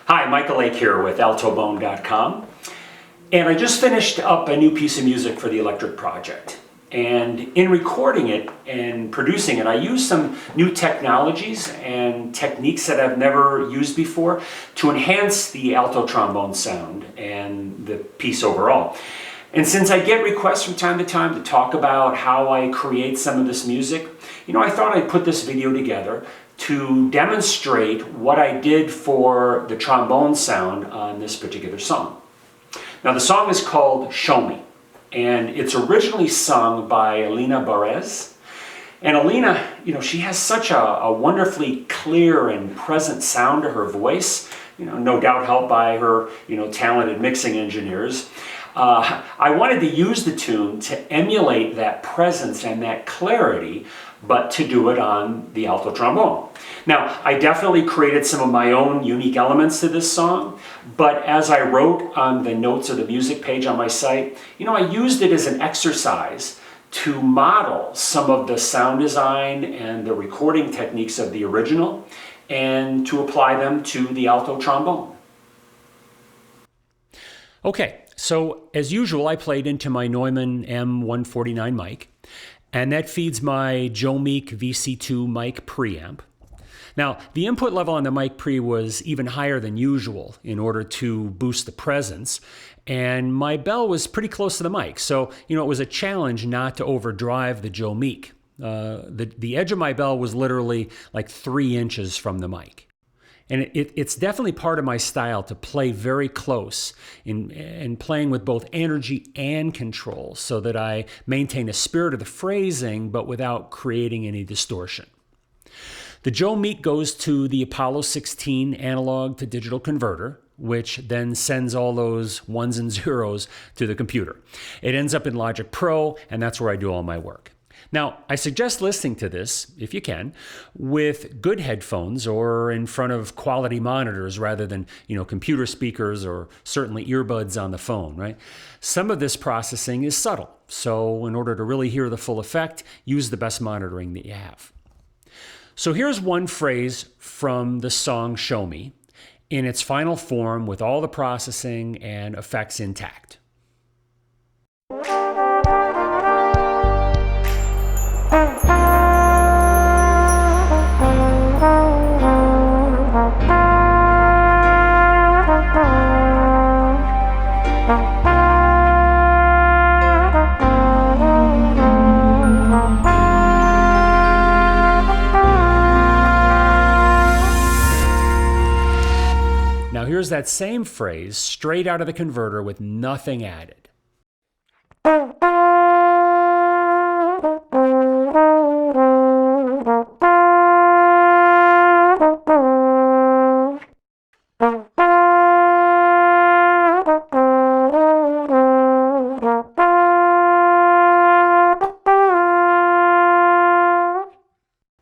Hi, Michael Lake here with altobone.com, and I just finished up a new piece of music for the electric project. And in recording it and producing it, I used some new technologies and techniques that I've never used before to enhance the alto trombone sound and the piece overall. And since I get requests from time to time to talk about how I create some of this music, I thought I'd put this video together to demonstrate what I did for the trombone sound on this particular song. Now, the song is called Show Me, and it's originally sung by Alina Baraz. And Alina, she has such a wonderfully clear and present sound to her voice, no doubt helped by her, talented mixing engineers. I wanted to use the tune to emulate that presence and that clarity, but to do it on the alto trombone. Now, I definitely created some of my own unique elements to this song, but as I wrote on the notes of the music page on my site, I used it as an exercise to model some of the sound design and the recording techniques of the original and to apply them to the alto trombone. Okay, so as usual, I played into my Neumann M149 mic, and that feeds my Joe Meek VC2 mic preamp. Now, the input level on the mic pre was even higher than usual in order to boost the presence, and my bell was pretty close to the mic, so it was a challenge not to overdrive the Joe Meek. The edge of my bell was literally like 3 inches from the mic. And it's definitely part of my style to play very close in playing with both energy and control so that I maintain the spirit of the phrasing but without creating any distortion. The Joe Meek goes to the Apollo 16 analog to digital converter, which then sends all those ones and zeros to the computer. It ends up in Logic Pro, and that's where I do all my work. Now, I suggest listening to this, if you can, with good headphones or in front of quality monitors rather than, computer speakers or certainly earbuds on the phone, right? Some of this processing is subtle, so in order to really hear the full effect, use the best monitoring that you have. So here's one phrase from the song Show Me in its final form with all the processing and effects intact. Now here's that same phrase straight out of the converter with nothing added.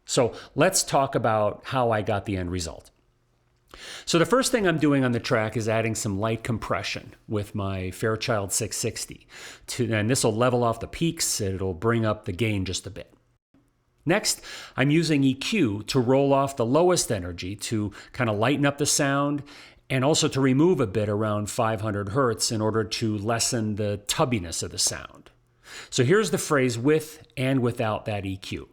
So let's talk about how I got the end result. So the first thing I'm doing on the track is adding some light compression with my Fairchild 660. And this will level off the peaks, it'll bring up the gain just a bit. Next, I'm using EQ to roll off the lowest energy to kind of lighten up the sound and also to remove a bit around 500 hertz in order to lessen the tubbiness of the sound. So here's the phrase with and without that EQ.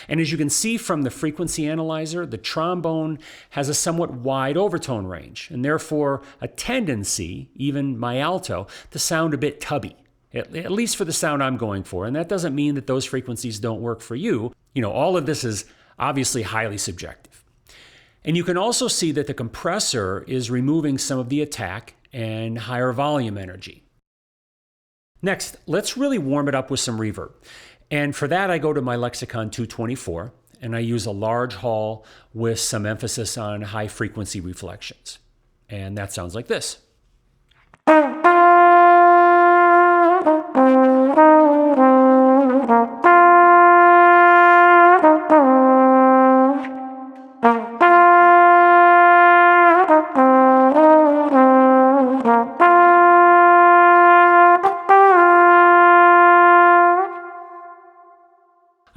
And as you can see from the frequency analyzer, the trombone has a somewhat wide overtone range, and therefore a tendency, even my alto, to sound a bit tubby, at least for the sound I'm going for. And that doesn't mean that those frequencies don't work for you. All of this is obviously highly subjective. And you can also see that the compressor is removing some of the attack and higher volume energy. Next, let's really warm it up with some reverb. And for that, I go to my Lexicon 224, and I use a large hall with some emphasis on high frequency reflections. And that sounds like this.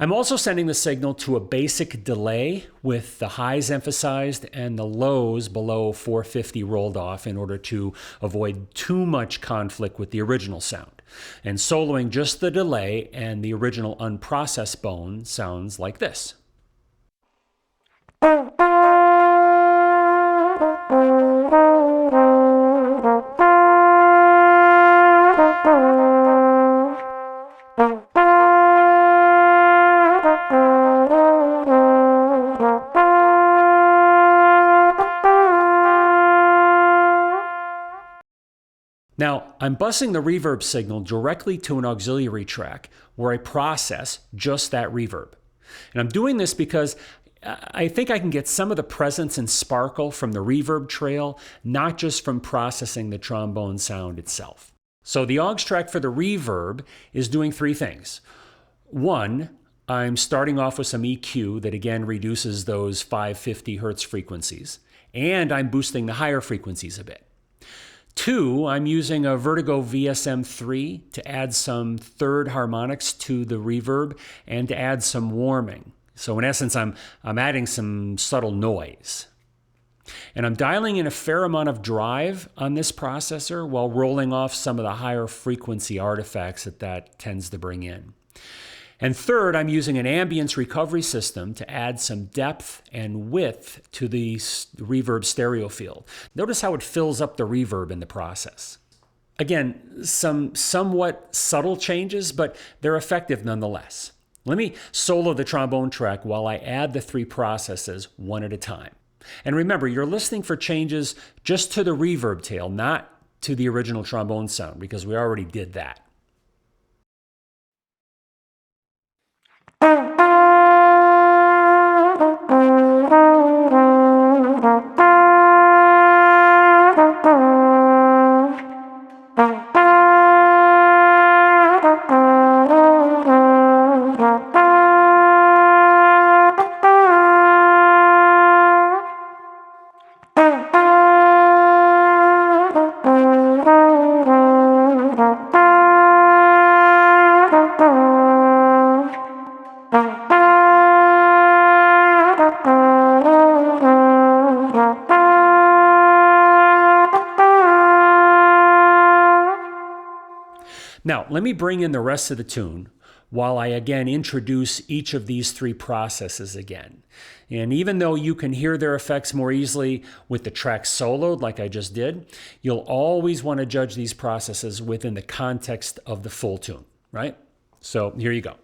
I'm also sending the signal to a basic delay with the highs emphasized and the lows below 450 rolled off in order to avoid too much conflict with the original sound. And soloing just the delay and the original unprocessed bone sounds like this. Now, I'm busing the reverb signal directly to an auxiliary track where I process just that reverb. And I'm doing this because I think I can get some of the presence and sparkle from the reverb trail, not just from processing the trombone sound itself. So the aux track for the reverb is doing three things. One, I'm starting off with some EQ that again reduces those 550 hertz frequencies, and I'm boosting the higher frequencies a bit. Two, I'm using a Vertigo VSM3 to add some third harmonics to the reverb and to add some warming. So in essence, I'm adding some subtle noise. And I'm dialing in a fair amount of drive on this processor while rolling off some of the higher frequency artifacts that tends to bring in. And third, I'm using an ambience recovery system to add some depth and width to the reverb stereo field. Notice how it fills up the reverb in the process. Again, some somewhat subtle changes, but they're effective nonetheless. Let me solo the trombone track while I add the three processes one at a time. And remember, you're listening for changes just to the reverb tail, not to the original trombone sound, because we already did that. Now, let me bring in the rest of the tune while I again introduce each of these three processes again. And even though you can hear their effects more easily with the track soloed like I just did, you'll always want to judge these processes within the context of the full tune, right? So here you go.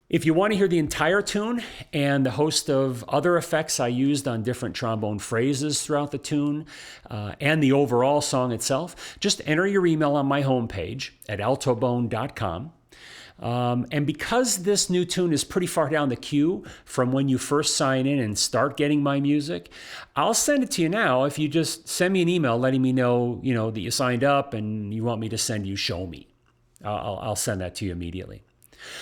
If you want to hear the entire tune and the host of other effects I used on different trombone phrases throughout the tune and the overall song itself, just enter your email on my homepage at altobone.com. And because this new tune is pretty far down the queue from when you first sign in and start getting my music, I'll send it to you now if you just send me an email letting me know, that you signed up and you want me to send you Show Me. I'll send that to you immediately.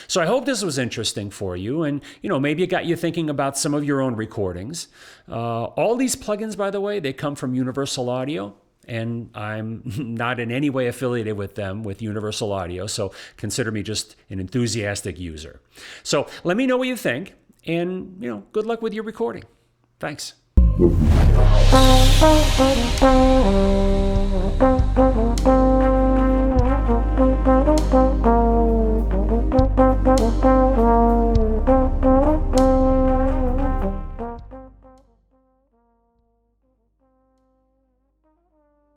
So I hope this was interesting for you, and maybe it got you thinking about some of your own recordings. All these plugins, by the way, they come from Universal Audio, and I'm not in any way affiliated with them, with Universal Audio, so consider me just an enthusiastic user. So let me know what you think, and good luck with your recording. Thanks.